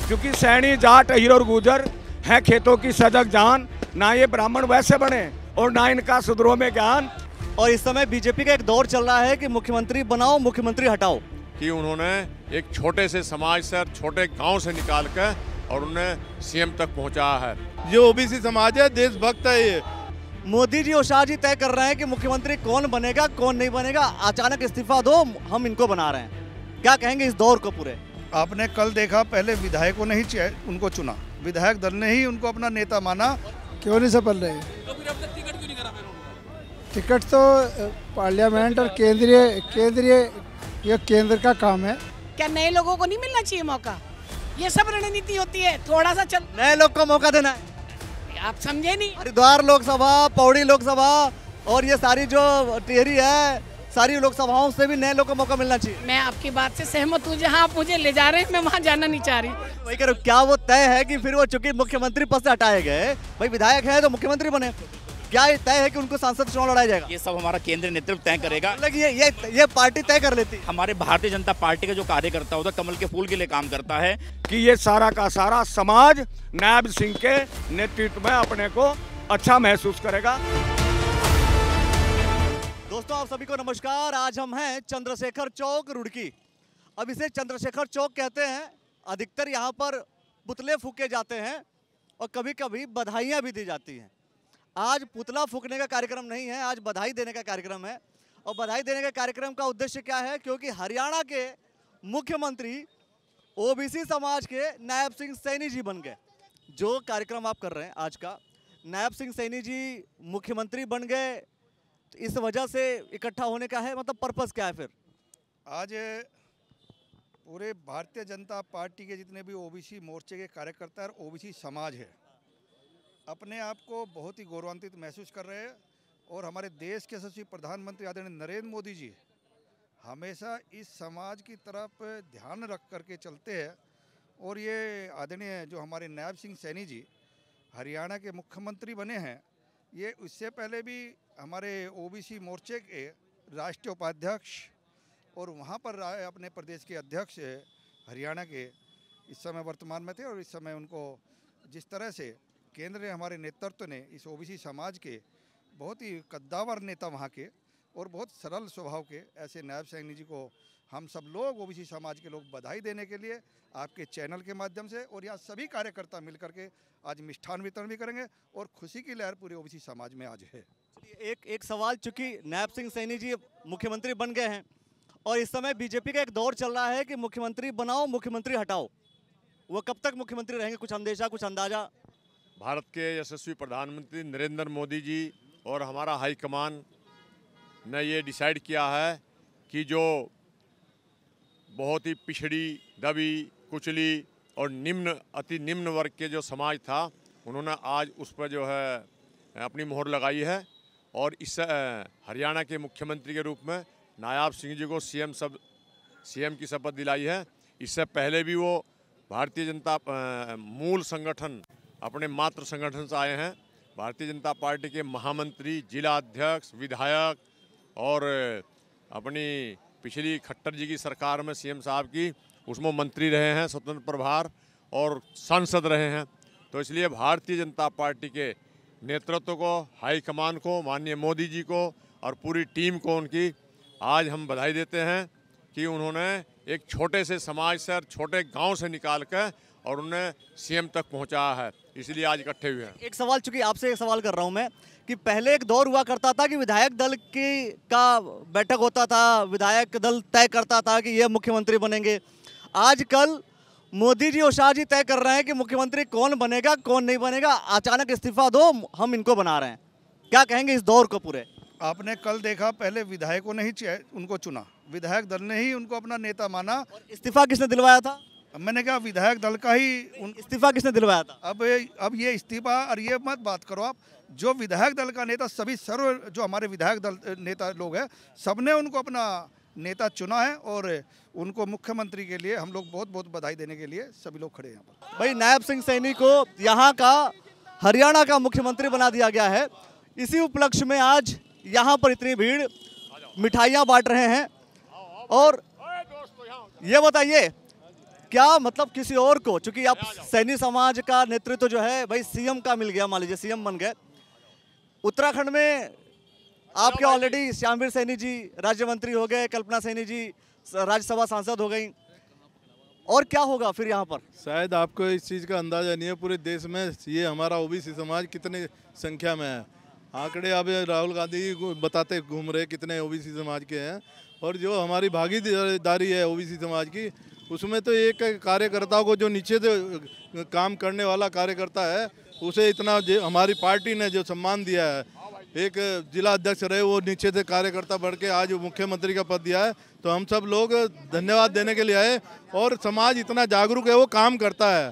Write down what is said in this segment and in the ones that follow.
क्योंकि सैनी जाट अहीर और गुजर है खेतों की सजग जान, ना ये ब्राह्मण वैसे बने और ना इनका सुधरों में ज्ञान। और इस समय बीजेपी का एक दौर चल रहा है कि मुख्यमंत्री बनाओ मुख्यमंत्री हटाओ, कि उन्होंने एक छोटे से समाज से, छोटे गांव से निकाल कर और उन्हें सीएम तक पहुंचाया है। ये ओबीसी समाज है, देशभक्त है। ये मोदी जी और शाह जी तय कर रहे हैं कि मुख्यमंत्री कौन बनेगा कौन नहीं बनेगा, अचानक इस्तीफा दो हम इनको बना रहे हैं। क्या कहेंगे इस दौर को पूरे? आपने कल देखा, पहले विधायकों ने ही उनको चुना, विधायक दल ने ही उनको अपना नेता माना। क्यों नहीं सफल रहे? तो फिर अब तक टिकट क्यों नहीं करा फिर उन्होंने? टिकट तो पार्लियामेंट और केंद्रीय ये केंद्र का काम है। क्या नए लोगों को नहीं मिलना चाहिए मौका? ये सब रणनीति होती है, थोड़ा सा चल नए लोग को मौका देना है। आप समझे नहीं? हरिद्वार लोकसभा, पौड़ी लोकसभा और ये सारी जो टिहरी है, सारी लोकसभाओं से भी नए लोग को मौका मिलना चाहिए। मैं आपकी बात से सहमत हूँ, जहाँ आप मुझे ले जा रहे हैं मैं वहाँ जाना नहीं चाह रही। वही कह रहे हो, क्या वो तय है कि फिर वो चूंकि मुख्यमंत्री पद से हटाए गए, भाई विधायक है तो मुख्यमंत्री बने, क्या ये तय है कि उनको सांसद चुनाव लड़ाया जाएगा? ये सब हमारा केंद्रीय नेतृत्व तय करेगा। मतलब ये पार्टी तय कर लेती है। हमारे भारतीय जनता पार्टी का जो कार्यकर्ता होता है कमल के फूल के लिए काम करता है। कि ये सारा का सारा समाज नायब सिंह के नेतृत्व में अपने को अच्छा महसूस करेगा। दोस्तों आप सभी को नमस्कार। आज हम हैं चंद्रशेखर चौक, रुड़की। अब इसे चंद्रशेखर चौक कहते हैं। अधिकतर यहाँ पर पुतले फूके जाते हैं और कभी कभी बधाइयाँ भी दी जाती हैं। आज पुतला फूकने का कार्यक्रम नहीं है, आज बधाई देने का कार्यक्रम है। और बधाई देने का कार्यक्रम का उद्देश्य क्या है? क्योंकि हरियाणा के मुख्यमंत्री ओबीसी समाज के नायब सिंह सैनी जी बन गए। जो कार्यक्रम आप कर रहे हैं आज का, नायब सिंह सैनी जी मुख्यमंत्री बन गए, इस वजह से इकट्ठा होने का है, मतलब पर्पस क्या है फिर? आज पूरे भारतीय जनता पार्टी के जितने भी ओबीसी मोर्चे के कार्यकर्ता और ओबीसी समाज है, अपने आप को बहुत ही गौरवान्वित महसूस कर रहे हैं। और हमारे देश के यशस्वी प्रधानमंत्री आदरणीय नरेंद्र मोदी जी हमेशा इस समाज की तरफ ध्यान रख करके चलते हैं। और ये आदरणीय जो हमारे नायब सिंह सैनी जी हरियाणा के मुख्यमंत्री बने हैं, ये उससे पहले भी हमारे ओबीसी मोर्चे के राष्ट्रीय उपाध्यक्ष और वहाँ पर अपने प्रदेश के अध्यक्ष हरियाणा के इस समय वर्तमान में थे। और इस समय उनको जिस तरह से केंद्र हमारे नेतृत्व ने इस ओबीसी समाज के बहुत ही कद्दावर नेता वहाँ के और बहुत सरल स्वभाव के ऐसे नायब सैनी जी को हम सब लोग ओबीसी समाज के लोग बधाई देने के लिए आपके चैनल के माध्यम से और यहाँ सभी कार्यकर्ता मिलकर के आज मिष्ठान वितरण भी करेंगे और खुशी की लहर पूरे ओबीसी समाज में आज है। एक सवाल, चूंकि नायब सिंह सैनी जी मुख्यमंत्री बन गए हैं और इस समय बीजेपी का एक दौर चल रहा है कि मुख्यमंत्री बनाओ मुख्यमंत्री हटाओ, वो कब तक मुख्यमंत्री रहेंगे? कुछ अंदेशा, कुछ अंदाजा? भारत के यशस्वी प्रधानमंत्री नरेंद्र मोदी जी और हमारा हाईकमान ने ये डिसाइड किया है कि जो बहुत ही पिछड़ी, दबी, कुचली और अति निम्न वर्ग के जो समाज था, उन्होंने आज उस पर जो है अपनी मोहर लगाई है। और इस हरियाणा के मुख्यमंत्री के रूप में नायब सिंह जी को सीएम की शपथ दिलाई है। इससे पहले भी वो भारतीय जनता मूल संगठन, अपने मातृ संगठन से आए हैं। भारतीय जनता पार्टी के महामंत्री, जिला अध्यक्ष, विधायक और अपनी पिछली खट्टर जी की सरकार में सीएम साहब की उसमें मंत्री रहे हैं, स्वतंत्र प्रभार और सांसद रहे हैं। तो इसलिए भारतीय जनता पार्टी के नेतृत्व को, हाईकमान को, माननीय मोदी जी को और पूरी टीम को उनकी आज हम बधाई देते हैं कि उन्होंने एक छोटे से समाज से, छोटे गांव से निकाल कर और उन्हें सीएम तक पहुंचाया है। इसलिए आज इकट्ठे हुए हैं। एक सवाल, चूंकि आपसे एक सवाल कर रहा हूं मैं, कि पहले एक दौर हुआ करता था कि विधायक दल का बैठक होता था, विधायक दल तय करता था कि ये मुख्यमंत्री बनेंगे। आजकल मोदी जी और शाह जी तय कर रहे हैं कि मुख्यमंत्री कौन बनेगा कौन नहीं बनेगा, अचानक इस्तीफा दो हम इनको बना रहे हैं। क्या कहेंगे इस दौर को पूरे? आपने कल देखा, पहले विधायकों ने ही उनको चुना, विधायक दल ने ही उनको अपना नेता माना। और इस्तीफा किसने दिलवाया था? मैंने कहा विधायक दल का ही इस्तीफा किसने दिलवाया था? अब ये इस्तीफा और ये मत बात करो आप। जो विधायक दल का नेता, सभी सर्व जो हमारे विधायक दल नेता लोग हैं, सबने उनको अपना नेता चुना है और उनको मुख्यमंत्री के लिए हम लोग बहुत बहुत बधाई देने के लिए सभी लोग खड़े हैं यहाँ पर। भाई नायब सिंह सैनी को यहाँ का, हरियाणा का मुख्यमंत्री बना दिया गया है। इसी उपलक्ष्य में आज यहाँ पर इतनी भीड़, मिठाइयाँ बांट रहे हैं। और ये बताइए क्या मतलब किसी और को, चूंकि आप सैनी समाज का नेतृत्व जो है भाई सीएम का मिल गया, मान लीजिए सीएम बन गए उत्तराखंड में, आपके ऑलरेडी श्यामवीर सैनी जी राज्य मंत्री हो गए, कल्पना सैनी जी राज्यसभा सांसद हो गई, और क्या होगा फिर यहाँ पर? शायद आपको इस चीज़ का अंदाजा नहीं है, पूरे देश में ये हमारा ओबीसी समाज कितने संख्या में है। आंकड़े अब राहुल गांधी बताते घूम रहे कितने ओबीसी समाज के हैं, और जो हमारी भागीदारी है ओबीसी समाज की, उसमें तो एक कार्यकर्ताओं को जो नीचे से काम करने वाला कार्यकर्ता है उसे इतना हमारी पार्टी ने जो सम्मान दिया है, एक जिला अध्यक्ष रहे वो नीचे से कार्यकर्ता बढ़ के आज मुख्यमंत्री का पद दिया है, तो हम सब लोग धन्यवाद देने के लिए आए। और समाज इतना जागरूक है, वो काम करता है,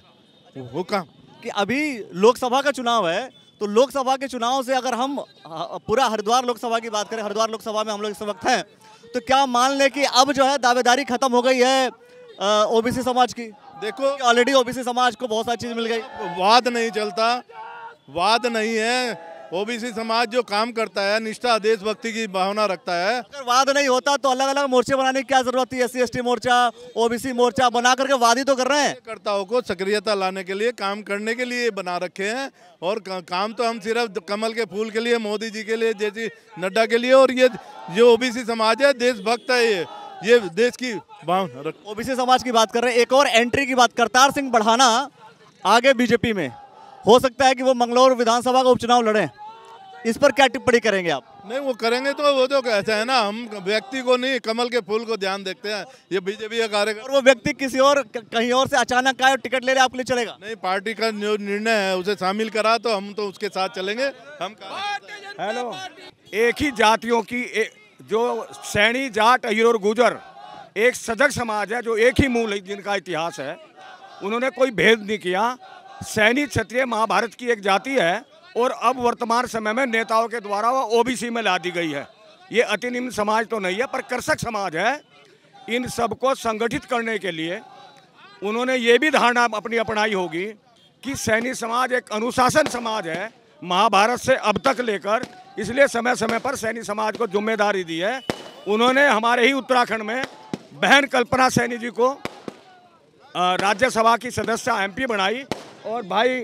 वो काम कि अभी लोकसभा का चुनाव है, तो लोकसभा के चुनाव से अगर हम पूरा हरिद्वार लोकसभा की बात करें, हरिद्वार लोकसभा में हम लोग इस वक्त हैं, तो क्या मान लें कि अब जो है दावेदारी खत्म हो गई है ओबीसी समाज की? देखो ऑलरेडी ओबीसी समाज को बहुत सारी चीज मिल गई, वाद नहीं चलता, वाद नहीं है। ओबीसी समाज जो काम करता है, निष्ठा देशभक्ति की भावना रखता है। अगर वाद नहीं होता तो अलग अलग मोर्चे बनाने की क्या जरूरत थी? SC/ST मोर्चा, ओबीसी मोर्चा बना करके वाद ही तो कर रहे हैं। कार्यकर्ताओं को सक्रियता लाने के लिए, काम करने के लिए बना रखे हैं, और काम तो हम सिर्फ कमल के फूल के लिए, मोदी जी के लिए, जैसी नड्डा के लिए, और ये जो ओबीसी समाज है देशभक्त है, ये देश की भावना रख। ओबीसी समाज की बात कर रहे हैं। एक और एंट्री की बात, करतार सिंह बढ़ाना आगे बीजेपी में, हो सकता है कि वो मंगलौर विधानसभा का उपचुनाव लड़े, इस पर क्या टिप्पणी करेंगे आप? नहीं, वो करेंगे तो वो तो कैसा है ना, हम व्यक्ति को नहीं कमल के फूल को ध्यान देखते हैं, ये बीजेपी का कार्यकर्ता। और वो व्यक्ति किसी और कहीं और से अचानक आए और टिकट ले ले, आपके लिए चलेगा? नहीं, पार्टी का जो निर्णय है उसे शामिल करा तो हम तो उसके साथ चलेंगे। हम हेलो, एक ही जातियों की जो सैनी, जाट, अहीर और गुजर एक सजग समाज है, जो एक ही मूल जिनका इतिहास है, उन्होंने कोई भेद नहीं किया। सैनी क्षत्रिय महाभारत की एक जाति है, और अब वर्तमान समय में नेताओं के द्वारा वो ओबीसी में ला दी गई है। ये अति निम्न समाज तो नहीं है, पर कृषक समाज है। इन सबको संगठित करने के लिए उन्होंने ये भी धारणा अपनी अपनाई होगी कि सैनी समाज एक अनुशासन समाज है, महाभारत से अब तक लेकर, इसलिए समय समय पर सैनी समाज को जिम्मेदारी दी है। उन्होंने हमारे ही उत्तराखंड में बहन कल्पना सैनी जी को राज्यसभा की सदस्य MP बनाई, और भाई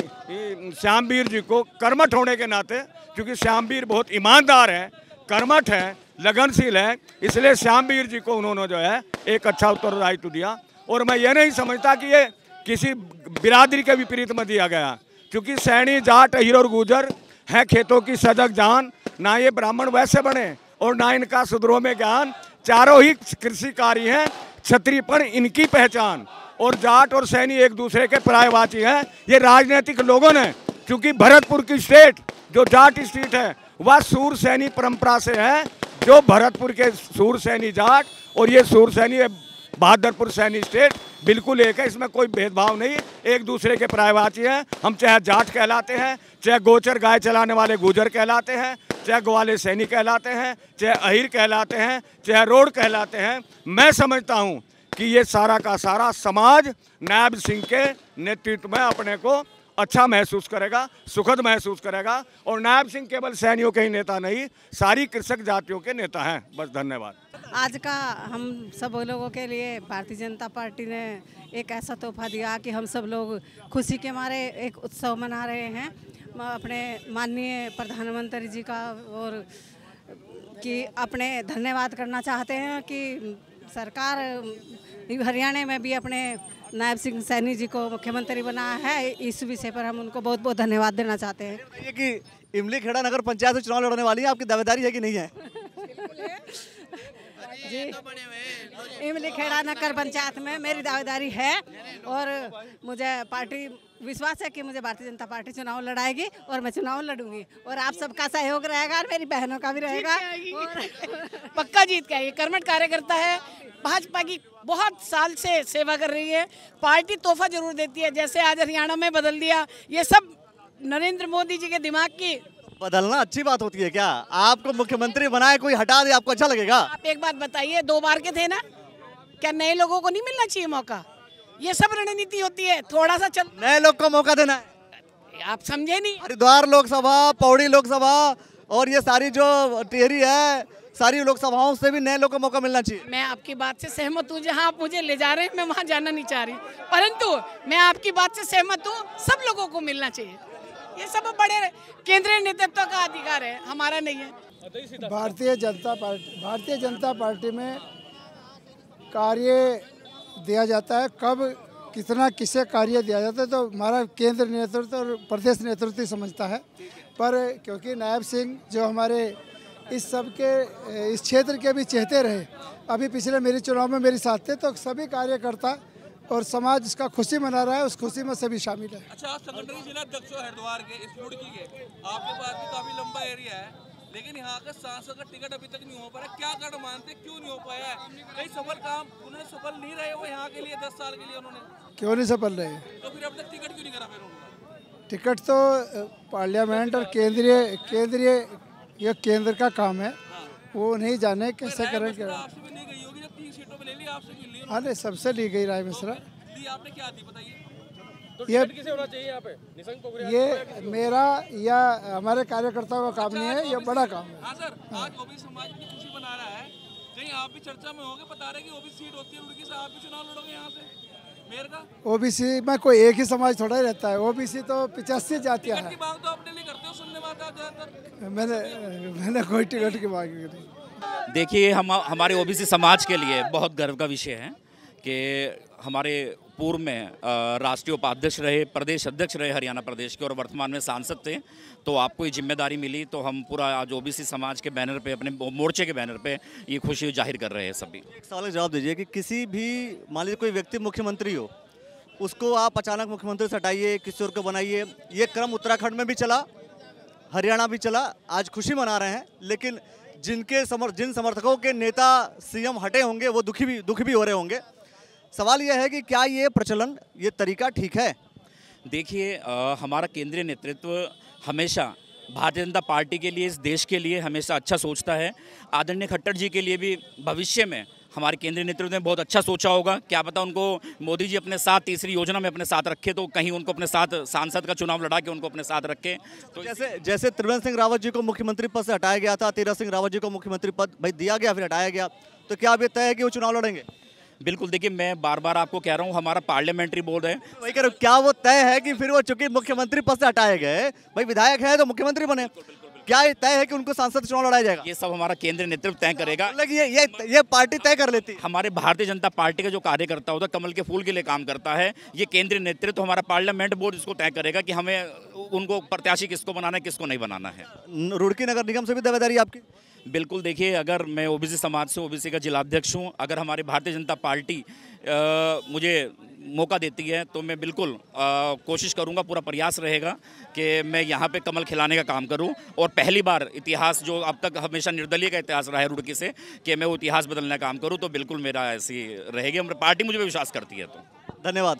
श्यामवीर जी को कर्मठ होने के नाते, क्योंकि श्यामवीर बहुत ईमानदार है, कर्मठ है, लगनशील है, इसलिए श्यामवीर जी को उन्होंने जो है एक अच्छा उत्तरदायित्व दिया। और मैं ये नहीं समझता कि ये किसी बिरादरी के विपरीत में दिया गया, क्योंकि सैनी, जाट, अहीर और गुजर हैं खेतों की सजग जान, ना ये ब्राह्मण वैसे बने और ना इनका सुधरों में ज्ञान, चारों ही कृषि कार्य हैं, क्षत्रियपन इनकी पहचान, और जाट और सैनी एक दूसरे के पर्यायवाची हैं। ये राजनीतिक लोगों ने, क्योंकि भरतपुर की स्टेट जो जाट स्टेट है वह सूर सैनी परंपरा से है, जो भरतपुर के सूर सैनी जाट और ये सूर सैनी बहादुरपुर सैनी स्टेट बिल्कुल एक है, इसमें कोई भेदभाव नहीं, एक दूसरे के पर्यायवाची हैं। हम चाहे जाट कहलाते हैं, चाहे गोचर गाय चलाने वाले गुजर कहलाते हैं, चाहे ग्वाले सैनी कहलाते हैं, चाहे अहीर कहलाते हैं, चाहे रोड कहलाते हैं। मैं समझता हूँ कि ये सारा का सारा समाज नायब सिंह के नेतृत्व में अपने को अच्छा महसूस करेगा, सुखद महसूस करेगा। और नायब सिंह केवल सैनियों के ही नेता नहीं, सारी कृषक जातियों के नेता हैं। बस धन्यवाद। आज का हम सब लोगों के लिए भारतीय जनता पार्टी ने एक ऐसा तोहफा दिया कि हम सब लोग खुशी के मारे एक उत्सव मना रहे हैं अपने माननीय प्रधानमंत्री जी का, और कि अपने धन्यवाद करना चाहते हैं कि सरकार हरियाणा में भी अपने नायब सिंह सैनी जी को मुख्यमंत्री बनाया है। इस विषय पर हम उनको बहुत बहुत धन्यवाद देना चाहते हैं। ये कि इमली खेड़ा नगर पंचायत से चुनाव लड़ने वाली है, आपकी दावेदारी है कि नहीं है? जी, इमली खेड़ा नगर पंचायत में मेरी दावेदारी है, और मुझे पार्टी विश्वास है कि मुझे भारतीय जनता पार्टी चुनाव लड़ाएगी, और मैं चुनाव लड़ूंगी, और आप सबका सहयोग रहेगा और मेरी बहनों का भी रहेगा, और पक्का जीत के आएगी। कर्मठ कार्यकर्ता है, भाजपा की बहुत साल से सेवा कर रही है। पार्टी तोहफा जरूर देती है, जैसे आज हरियाणा में बदल दिया, ये सब नरेंद्र मोदी जी के दिमाग की। बदलना अच्छी बात होती है क्या? आपको मुख्यमंत्री बनाए, कोई हटा दे, आपको अच्छा लगेगा? आप एक बात बताइए, 2 बार के थे ना, क्या नए लोगों को नहीं मिलना चाहिए मौका? ये सब रणनीति होती है, थोड़ा सा चल नए लोग को मौका देना है। आप समझे नहीं? हरिद्वार लोकसभा, पौड़ी लोकसभा और ये सारी जो टिहरी है, सारी लोकसभाओं से भी नए लोगों को मौका मिलना चाहिए। मैं आपकी बात से सहमत हूँ। जहाँ आप मुझे ले जा रहे हैं मैं वहाँ जाना नहीं चाह रही, परंतु मैं आपकी बात से सहमत हूँ, सब लोगों को मिलना चाहिए। ये सब बड़े केंद्रीय नेतृत्व का अधिकार है, हमारा नहीं है। भारतीय जनता पार्टी में कार्य दिया जाता है, कब कितना किसे कार्य दिया जाता है तो हमारा केंद्र नेतृत्व और प्रदेश नेतृत्व ही समझता है। पर क्योंकि नायब सिंह जो हमारे इस सब के इस क्षेत्र के भी चहेते रहे, अभी पिछले मेरे चुनाव में मेरे साथ थे, तो सभी कार्यकर्ता और समाज इसका खुशी मना रहा है, उस खुशी में सभी शामिल है। अच्छा, आप संगठन जिला अध्यक्ष हो हरिद्वार के, इस रुड़की के, आपके पास भी काफी लंबा एरिया है, लेकिन यहाँ का सांसद का टिकट अभी तक नहीं हो पाया। क्या कारण मानते, क्यों नहीं हो पाया है? कई सफल काम उन्होंने सफल नहीं रहे वो यहाँ के लिए, 10 साल के लिए उन्होंने क्यों नहीं सफल रहे? तो फिर अब तक टिकट क्यों नहीं करा फिर उन्होंने? टिकट तो पार्लियामेंट और केंद्रीय ये केंद्र का काम है, वो नहीं जाने कैसे करें। आपसे भी ली गई होगी, जब 3 सीटों में ले ली आपसे भी ली। हाँ नहीं, सबसे ली गई राय मिश्रा। दी आपने क्या दी बताइए? ये किसे होना चाहिए यहाँ पे? ये मेरा या हमारे कार्यकर्ताओं का काम नहीं है, ये बड़ा काम है। हाँ सर, आज ओबीसी समाज की खुशी मना रहा है, कहीं आप भी चर्चा में होंगे, बता रहे कि ओबीसी सीट होती है रुड़की से, आप भी चुनाव लड़ोगे यहाँ से मेयर का? ओबीसी में कोई एक ही समाज थोड़ा ही रहता है, ओबीसी तो 85 जातियाँ हैं। मांग तो अपने लिए करते हो, सुनने में आता है ज़्यादातर। मैंने कोई टिकट की मांग नहीं। देखिए, हमारे ओबीसी समाज के लिए बहुत गर्व का विषय है कि हमारे पूर्व में राष्ट्रीय उपाध्यक्ष रहे, प्रदेश अध्यक्ष रहे हरियाणा प्रदेश के, और वर्तमान में सांसद थे। तो आपको ये जिम्मेदारी मिली, तो हम पूरा आज ओबीसी समाज के बैनर पे, अपने मोर्चे के बैनर पे ये खुशी जाहिर कर रहे हैं सभी। एक सवाल का जवाब दीजिए कि किसी भी, मान लीजिए कोई व्यक्ति मुख्यमंत्री हो, उसको आप अचानक मुख्यमंत्री से हटाइए, किसी और को बनाइए। ये क्रम उत्तराखंड में भी चला, हरियाणा भी चला, आज खुशी मना रहे हैं, लेकिन जिन समर्थकों के नेता सीएम हटे होंगे वो दुखी भी हो रहे होंगे। सवाल यह है कि क्या ये प्रचलन, ये तरीका ठीक है? देखिए, हमारा केंद्रीय नेतृत्व हमेशा भारतीय जनता पार्टी के लिए, इस देश के लिए हमेशा अच्छा सोचता है। आदरणीय खट्टर जी के लिए भी भविष्य में हमारे केंद्रीय नेतृत्व ने बहुत अच्छा सोचा होगा। क्या पता उनको मोदी जी अपने साथ तीसरी योजना में अपने साथ रखे, तो कहीं उनको अपने साथ सांसद का चुनाव लड़ा के उनको अपने साथ रखे। तो जैसे त्रिवेंद्र सिंह रावत जी को मुख्यमंत्री पद से हटाया गया था, तीरथ सिंह रावत जी को मुख्यमंत्री पद भाई दिया गया, फिर हटाया गया, तो क्या अब ये तय है कि वो चुनाव लड़ेंगे? बिल्कुल, देखिए, मैं बार बार आपको कह रहा हूँ, हमारा पार्लियामेंट्री बोर्ड है। वही कह रहा हूँ, क्या वो तय है कि फिर वो चूंकि मुख्यमंत्री पद से हटाए गए, भाई विधायक है तो मुख्यमंत्री बने, क्या ये तय है कि उनको सांसद चुनाव लड़ाया जाएगा? ये सब हमारा केंद्रीय नेतृत्व तय करेगा। ये पार्टी तय कर लेती है। हमारे भारतीय जनता पार्टी का जो कार्यकर्ता होता है, कमल के फूल के लिए काम करता है, ये केंद्रीय नेतृत्व, हमारा पार्लियामेंट बोर्ड इसको तय करेगा कि हमें उनको प्रत्याशी किसको बनाना है, किसको नहीं बनाना है। रुड़की नगर निगम से भी दावेदारी आपकी? बिल्कुल, देखिए, अगर मैं ओबीसी समाज से, ओबीसी का जिलाध्यक्ष हूँ, अगर हमारी भारतीय जनता पार्टी मुझे मौका देती है तो मैं बिल्कुल कोशिश करूंगा, पूरा प्रयास रहेगा कि मैं यहाँ पे कमल खिलाने का काम करूं। और पहली बार इतिहास, जो अब तक हमेशा निर्दलीय का इतिहास रहा है रुड़की से, कि मैं वो इतिहास बदलने का काम करूं, तो बिल्कुल मेरा ऐसी रहेगी। पार्टी मुझे विश्वास करती है। तो धन्यवाद।